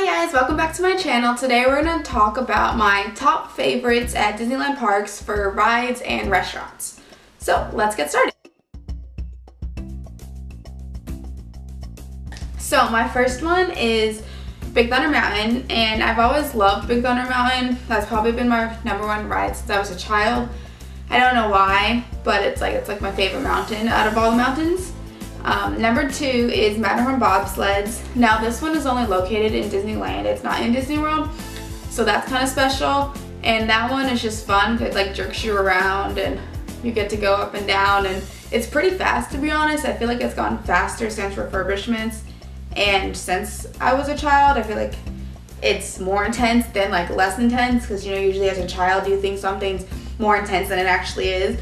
Hi guys, welcome back to my channel. Today we're going to talk about my top favorites at Disneyland parks for rides and restaurants. So let's get started. So my first one is Big Thunder Mountain, and I've always loved Big Thunder Mountain. That's probably been my #1 ride since I was a child. I don't know why, but it's like my favorite mountain out of all the mountains. Number 2 is Matterhorn bobsleds. Now this one is only located in Disneyland. It's not in Disney World, so that's kind of special. And that one is just fun. It like jerks you around and you get to go up and down, and it's pretty fast, to be honest. I feel like it's gone faster since refurbishments, and since I was a child I feel like it's more intense than like less intense, because you know, usually as a child you think something's more intense than it actually is,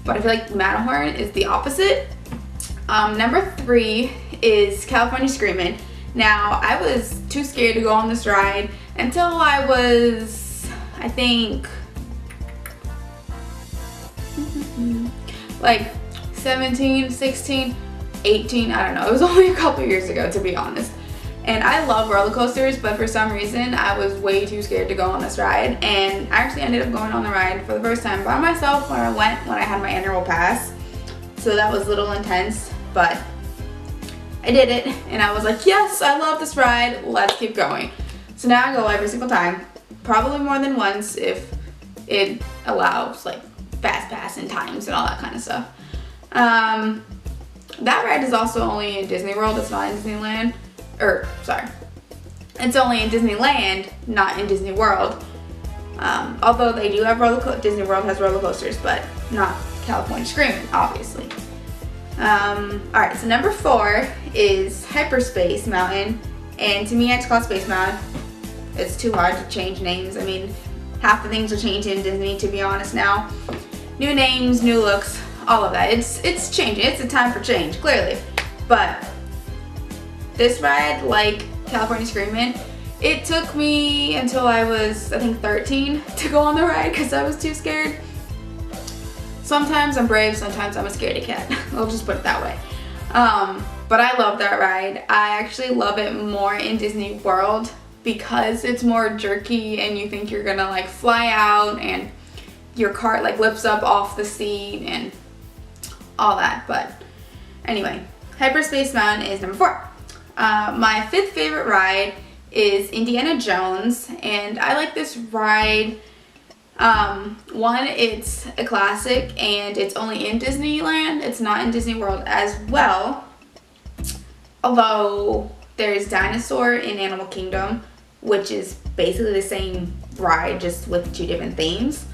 but I feel like Matterhorn is the opposite. Number 3 is California Screamin'. Now I was too scared to go on this ride until I was, I think, like 17, 16, 18, I don't know. It was only a couple years ago, to be honest. And I love roller coasters, but for some reason I was way too scared to go on this ride, and I actually ended up going on the ride for the first time by myself when I had my annual pass. So that was a little intense, but I did it and I was like, yes, I love this ride, let's keep going. So now I go every single time, probably more than once if it allows like fast pass and times and all that kind of stuff. That ride is also only in Disney World. It's not in Disneyland. It's only in Disneyland, not in Disney World. Although they do have Disney World has roller coasters, but not California Screamin', obviously. Alright, so number 4 is Hyperspace Mountain, and to me I just call it Space Mountain. It's too hard to change names. I mean, half the things are changed in Disney, to be honest now. New names, new looks, all of that. It's changing. It's a time for change, clearly. But this ride, like California Screamin', it took me until I was, I think, 13 to go on the ride because I was too scared. Sometimes I'm brave, sometimes I'm a scaredy cat. I'll just put it that way. But I love that ride. I actually love it more in Disney World because it's more jerky and you think you're gonna like fly out and your cart like lifts up off the seat and all that. But anyway, Hyperspace Mountain is number 4. My 5th favorite ride is Indiana Jones, and I like this ride. One, it's a classic and it's only in Disneyland. It's not in Disney World as well, although there's Dinosaur in Animal Kingdom, which is basically the same ride just with 2 different themes.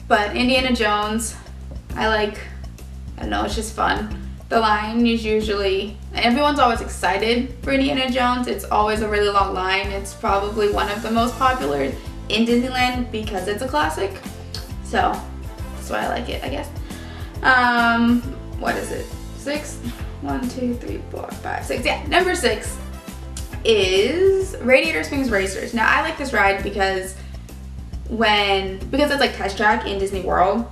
But Indiana Jones, I don't know, it's just fun. The line is usually, everyone's always excited for Indiana Jones. It's always a really long line. It's probably one of the most popular in Disneyland because it's a classic. So that's why I like it, I guess. What is it? 6? 1, 2, 3, 4, 5, 6. Yeah, number 6 is Radiator Springs Racers. Now I like this ride because it's like test track in Disney World,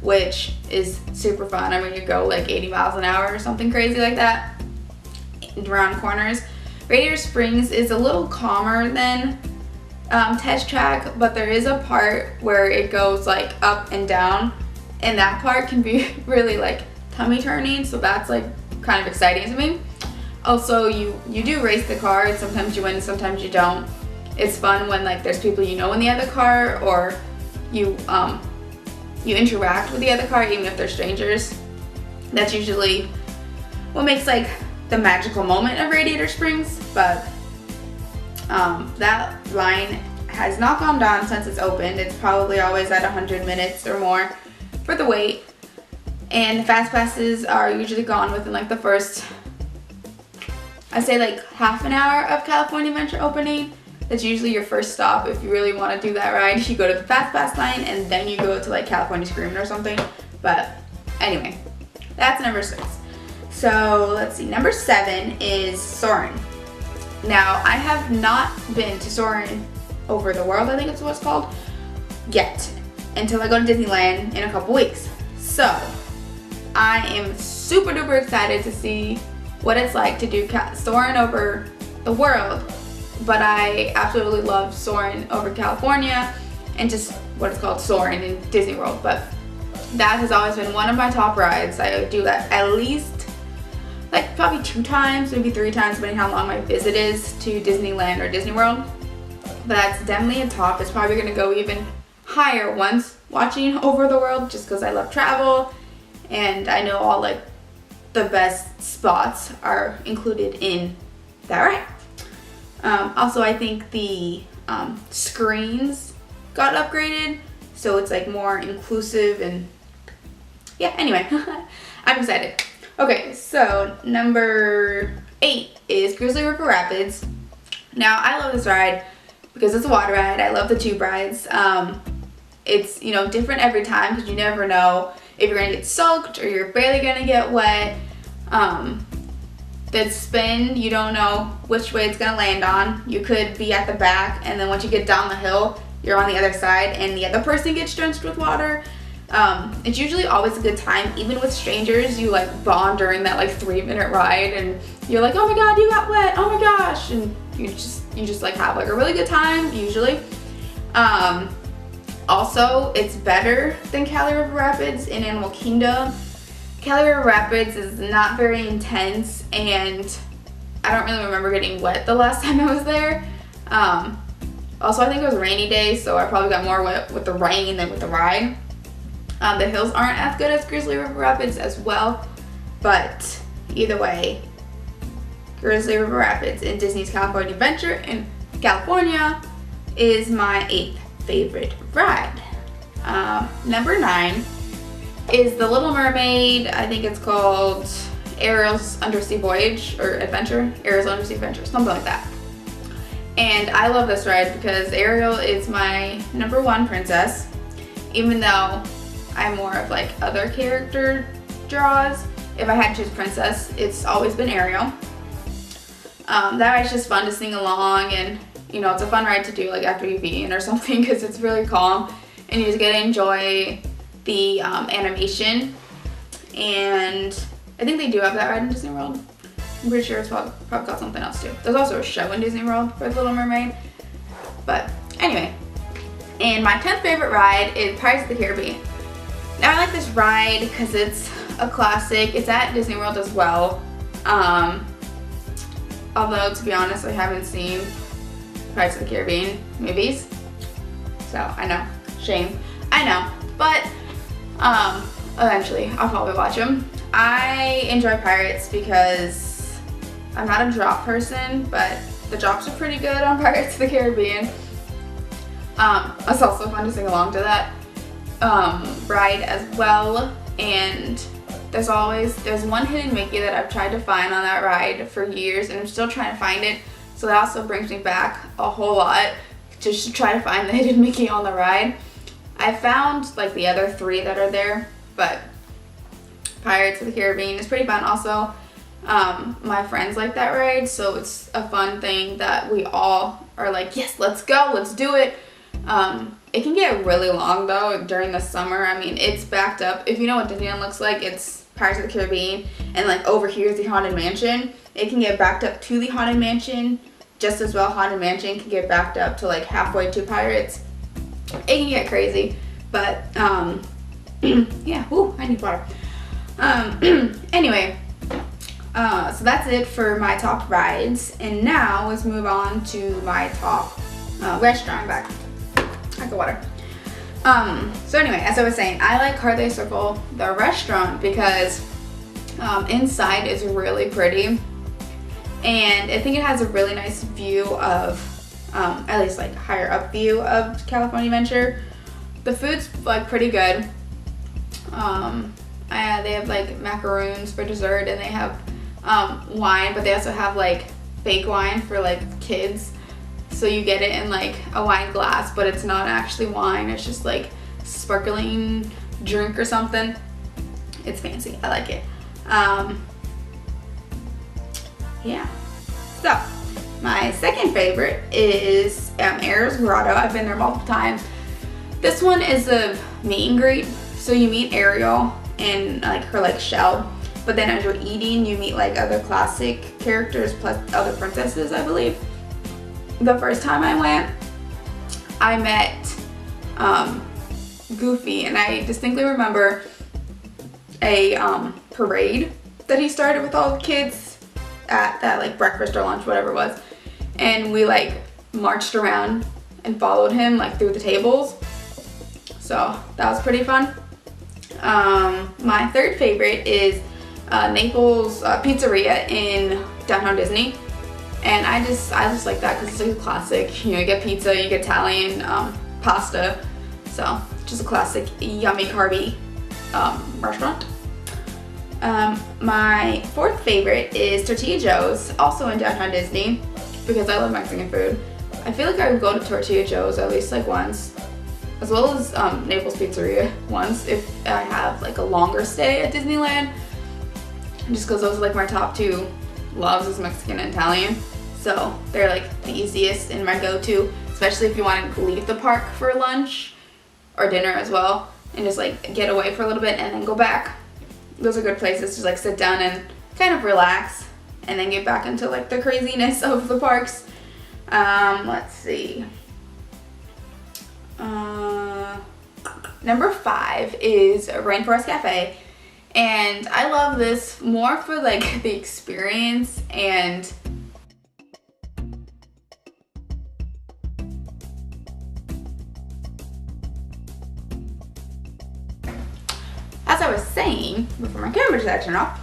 which is super fun. I mean, you go like 80 miles an hour or something crazy like that around corners. Radiator Springs is a little calmer than test track, but there is a part where it goes like up and down, and that part can be really like tummy turning, so that's like kind of exciting to me. Also, you do race the car, and sometimes you win, sometimes you don't. It's fun when like there's people you know in the other car, or you interact with the other car even if they're strangers. That's usually what makes like the magical moment of Radiator Springs. But that line has not gone down since it's opened. It's probably always at 100 minutes or more for the wait, and fast passes are usually gone within like the first, I say like half an hour of California Adventure opening. That's usually your first stop if you really want to do that ride. You go to the fast pass line and then you go to like California Screamin' or something. But anyway, that's number 6. So let's see, number 7 is Soarin'. Now I have not been to Soarin' Over the World, I think it's what it's called, yet, until I go to Disneyland in a couple weeks. So I am super duper excited to see what it's like to do Soarin' Over the World but I absolutely love soaring over California and just what it's called soaring in Disney World. But that has always been one of my top rides. I would do that at least like probably 2 times, maybe 3 times, depending how long my visit is to Disneyland or Disney World. But that's definitely a top. It's probably gonna go even higher once watching Over the World, just because I love travel and I know all like the best spots are included in that ride. Also, I think the screens got upgraded, so it's like more inclusive and yeah, anyway, I'm excited. Okay, so number 8 is Grizzly River Rapids. Now, I love this ride because it's a water ride. I love the tube rides. It's, you know, different every time because you never know if you're gonna get soaked or you're barely gonna get wet. The spin, you don't know which way it's gonna land on. You could be at the back, and then once you get down the hill, you're on the other side and the other person gets drenched with water. It's usually always a good time. Even with strangers, you like bond during that like 3-minute ride and you're like, oh my god, you got wet, oh my gosh, and you just like have like a really good time usually. Also, it's better than Cali River Rapids in Animal Kingdom. Cali River Rapids is not very intense, and I don't really remember getting wet the last time I was there. Also, I think it was a rainy day, so I probably got more wet with the rain than with the ride. The hills aren't as good as Grizzly River Rapids as well, but either way, Grizzly River Rapids in Disney's California Adventure in California is my 8th favorite ride. Number 9 is The Little Mermaid. I think it's called Ariel's Undersea Voyage or Adventure, Ariel's Undersea Adventure, something like that. And I love this ride because Ariel is my number 1 princess, even though I'm more of like other character draws. If I had to choose princess, it's always been Ariel. That ride's just fun to sing along, and you know, it's a fun ride to do like after you've eaten or something because it's really calm and you just get to enjoy the animation. And I think they do have that ride in Disney World. I'm pretty sure it's probably called something else too. There's also a show in Disney World for The Little Mermaid. But anyway, and my 10th favorite ride is Pirates of the Caribbean. Now I like this ride because it's a classic. It's at Disney World as well. Although to be honest, I haven't seen Pirates of the Caribbean movies. So I know, shame, I know. But eventually I'll probably watch them. I enjoy Pirates because I'm not a drop person, but the drops are pretty good on Pirates of the Caribbean. It's also fun to sing along to that ride as well. And there's one hidden Mickey that I've tried to find on that ride for years, and I'm still trying to find it. So that also brings me back a whole lot just to try to find the hidden Mickey on the ride. I found like the other 3 that are there, but Pirates of the Caribbean is pretty fun. Also, my friends like that ride, so it's a fun thing that we all are like, yes, let's go, let's do it. It can get really long though during the summer. I mean, it's backed up. If you know what Disneyland looks like, it's Pirates of the Caribbean, and like over here is the Haunted Mansion. It can get backed up to the Haunted Mansion just as well. Haunted Mansion can get backed up to like halfway to Pirates. It can get crazy, but yeah, ooh, I need water. Anyway, so that's it for my top rides, and now let's move on to my top restaurant. Back, I got water. So anyway, as I was saying, I like Carthay Circle, the restaurant, because inside is really pretty, and I think it has a really nice view of, at least like higher up view of California Adventure. The food's like pretty good. They have like macaroons for dessert, and they have wine, but they also have like fake wine for like kids. So you get it in like a wine glass, but it's not actually wine. It's just like sparkling drink or something. It's fancy. I like it. Yeah. So my second favorite is Ariel's Grotto. I've been there multiple times. This one is a meet and greet. So you meet Ariel in like her like shell, but then as you're eating, you meet like other classic characters plus other princesses, I believe. the first time I went, I met Goofy, and I distinctly remember a parade that he started with all the kids at that like breakfast or lunch, whatever it was, and we like marched around and followed him like through the tables, so that was pretty fun. My third favorite is Naples Pizzeria in downtown Disney, and I just like that because it's like a classic. You know, you get pizza, you get Italian pasta, so just a classic yummy carby restaurant. My fourth favorite is Tortilla Joe's, also in downtown Disney, because I love Mexican food. I feel like I would go to Tortilla Joe's at least like once, as well as Naples Pizzeria once if I have like a longer stay at Disneyland, just because those are like my top two loves is Mexican and Italian, so they're like the easiest and my go-to, especially if you want to leave the park for lunch or dinner as well and just like get away for a little bit and then go back. Those are good places to like sit down and kind of relax and then get back into like the craziness of the parks. Let's see. Number 5 is Rainforest Cafe, and I love this more for like the experience and as I was saying before my camera just turned off,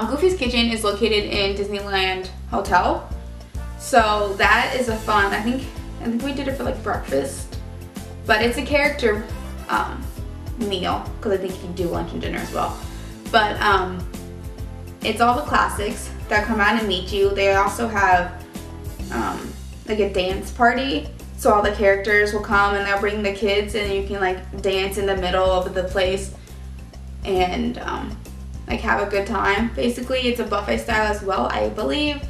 Goofy's Kitchen is located in Disneyland Hotel, so that is a fun. I think we did it for like breakfast, but it's a character meal because I think you can do lunch and dinner as well. But it's all the classics that come out and meet you. They also have like a dance party, so all the characters will come and they'll bring the kids and you can like dance in the middle of the place and like have a good time. Basically, it's a buffet style as well, I believe.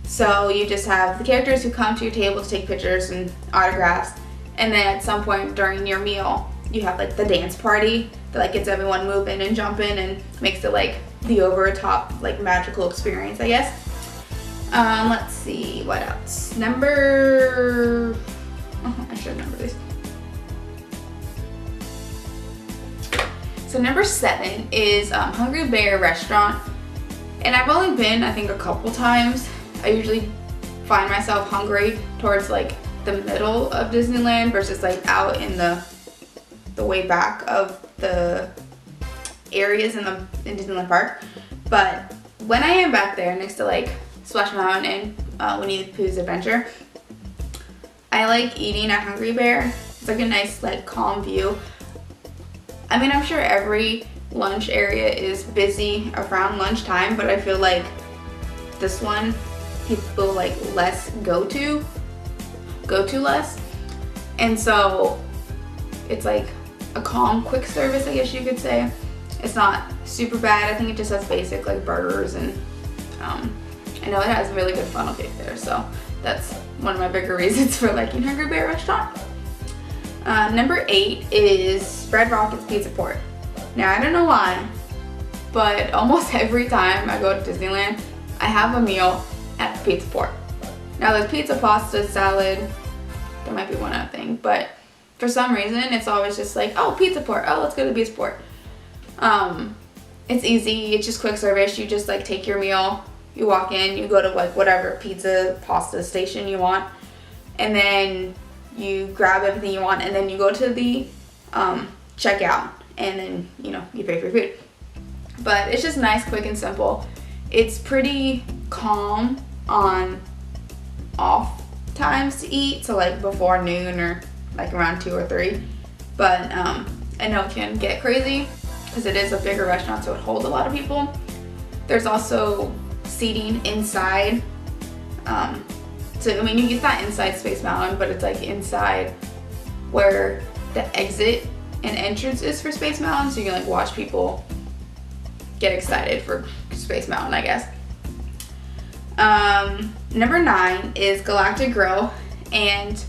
So you just have the characters who come to your table to take pictures and autographs, and then at some point during your meal you have like the dance party that like gets everyone moving and jumping and makes it like the over top like magical experience, I guess. Let's see what else. I should remember this. So number 7 is Hungry Bear Restaurant, and I've only been I think a couple times. I usually find myself hungry towards like the middle of Disneyland versus like out in the way back of the areas in Disneyland Park. But when I am back there next to like Splash Mountain and Winnie the Pooh's Adventure, I like eating at Hungry Bear. It's like a nice like calm view. I mean, I'm sure every lunch area is busy around lunchtime, but I feel like this one people like less go to less, and so it's like a calm quick service, I guess you could say. It's not super bad. I think it just has basic like burgers, and I know it has really good funnel cake there, so that's one of my bigger reasons for liking Hungry Bear Restaurant. Number 8 is Red Rocket's Pizza Port. Now, I don't know why, but almost every time I go to Disneyland, I have a meal at Pizza Port. Now, there's pizza, pasta, salad. There might be one other thing, but for some reason, it's always just like, oh, Pizza Port. Oh, let's go to Pizza Port. It's easy. It's just quick service. You just like take your meal. You walk in. You go to like whatever pizza, pasta station you want, and then you grab everything you want, and then you go to the checkout, and then you pay for your food. But it's just nice, quick, and simple. It's pretty calm on off times to eat, so like before noon or like around 2 or 3. But I know it can get crazy because it is a bigger restaurant, so it holds a lot of people. There's also seating inside. So I mean, it's not inside Space Mountain, but it's like inside where the exit and entrance is for Space Mountain, so you can like watch people get excited for Space Mountain, I guess. Number 9 is Galactic Grill, and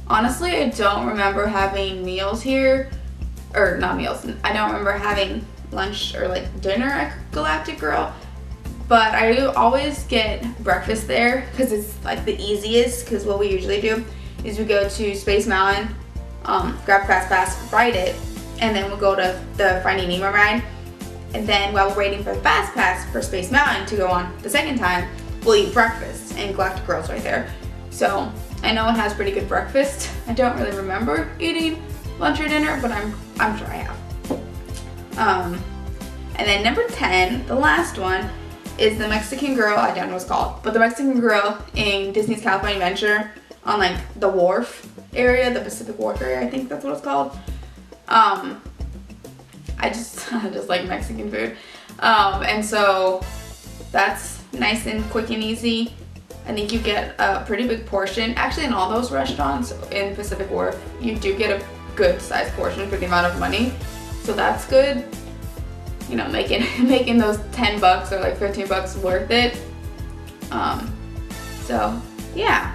honestly, I don't remember having meals here, or not meals. I don't remember having lunch or like dinner at Galactic Grill, but I always get breakfast there because it's like the easiest, because what we usually do is we go to Space Mountain, grab Fast Pass, ride it, and then we'll go to the Finding Nemo ride. And then while we're waiting for the Fast Pass for Space Mountain to go on the second time, we'll eat breakfast, and Galactic Girl's right there. So I know it has pretty good breakfast. I don't really remember eating lunch or dinner, but I'm sure I have. And then number 10, the last one, is the Mexican Grill. I don't know what it's called, but the Mexican Grill in Disney's California Adventure on like the wharf area, the Pacific Wharf area, I think that's what it's called. I just like Mexican food. And so that's nice and quick and easy. I think you get a pretty big portion. Actually, in all those restaurants in Pacific Wharf, you do get a good sized portion for the amount of money. So that's good. You know, making those $10 or like $15 worth it. So yeah.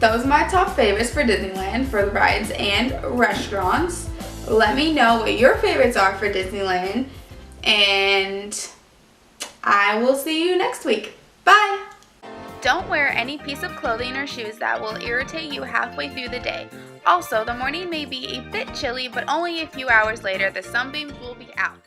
Those are my top favorites for Disneyland for the rides and restaurants. Let me know what your favorites are for Disneyland, and I will see you next week. Bye! Don't wear any piece of clothing or shoes that will irritate you halfway through the day. Also, the morning may be a bit chilly, but only a few hours later the sunbeams will be out.